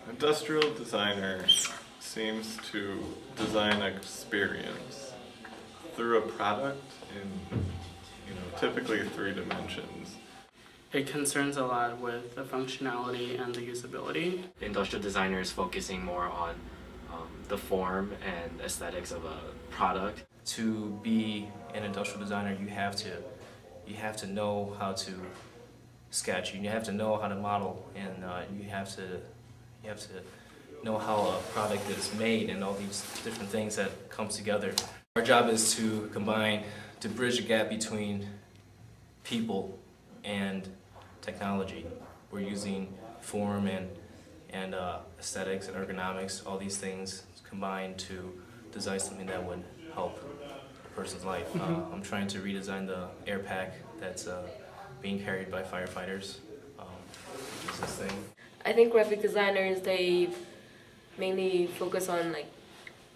Industrial designer seems to design an experience through a product in, typically 3 dimensions. It concerns a lot with the functionality and the usability. Industrial designer is focusing more on the form and aesthetics of a product. To be an industrial designer, you have to know how to sketch. You have to know how to model, and you have to know how a product is made, and all these different things that comes together. Our job is to bridge the gap between people and technology. We're using form and aesthetics and ergonomics, all these things combined to design something that would help a person's life. I'm trying to redesign the air pack that's being carried by firefighters. This thing. I think graphic designers, they mainly focus on like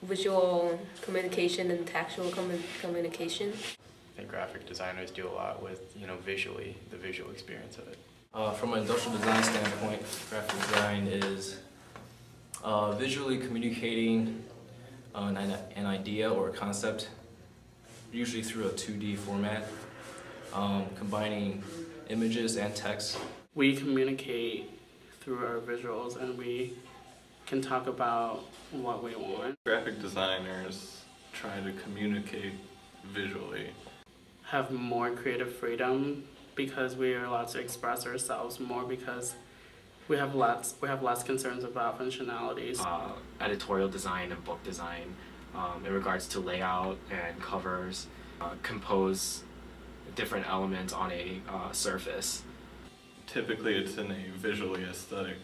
visual communication and tactile communication. I think graphic designers do a lot with, visually, the visual experience of it. From an industrial design standpoint, graphic design is visually communicating an idea or a concept, usually through a 2D format, combining images and text. We communicate through our visuals, and we can talk about what we want. Graphic designers try to communicate visually. Have more creative freedom because we are allowed to express ourselves more, because we have less concerns about functionalities. Editorial design and book design, in regards to layout and covers, compose different elements on a surface. Typically it's in a visually aesthetic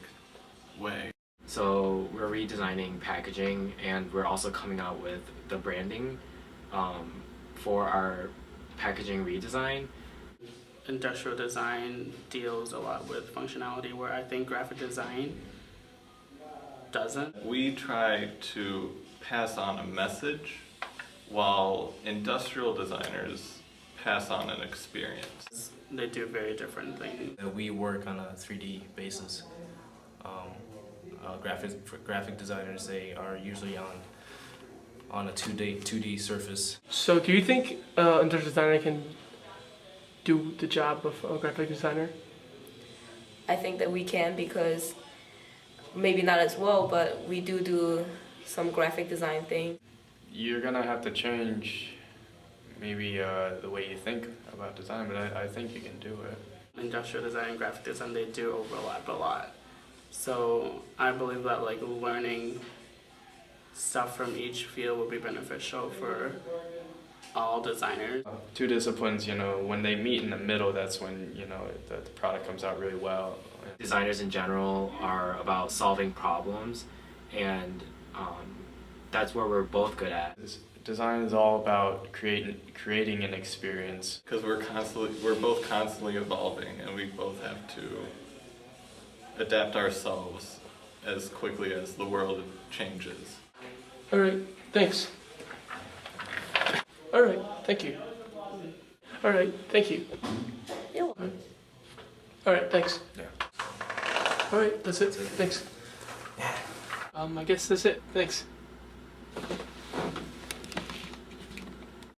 way. So we're redesigning packaging, and we're also coming out with the branding for our packaging redesign. Industrial design deals a lot with functionality, where I think graphic design doesn't. We try to pass on a message, while industrial designers pass on an experience. They do very different things. We work on a 3D basis. Graphic designers, they are usually on a 2D surface. So do you think an industrial designer can do the job of a graphic designer? I think that we can, because maybe not as well, but we do some graphic design things. You're gonna have to change maybe the way you think about design, but I think you can do it. Industrial design and graphic design, they do overlap a lot. So I believe that learning stuff from each field will be beneficial for all designers. 2 disciplines, when they meet in the middle, that's when, the product comes out really well. Designers in general are about solving problems, and that's where we're both good at. Design is all about creating an experience. Because we're both constantly evolving, and we both have to adapt ourselves as quickly as the world changes. All right, thanks. All right, thank you. All right, thank you. You're welcome. All right, thanks. Yeah. All right, that's it. Thanks. I guess that's it. Thanks.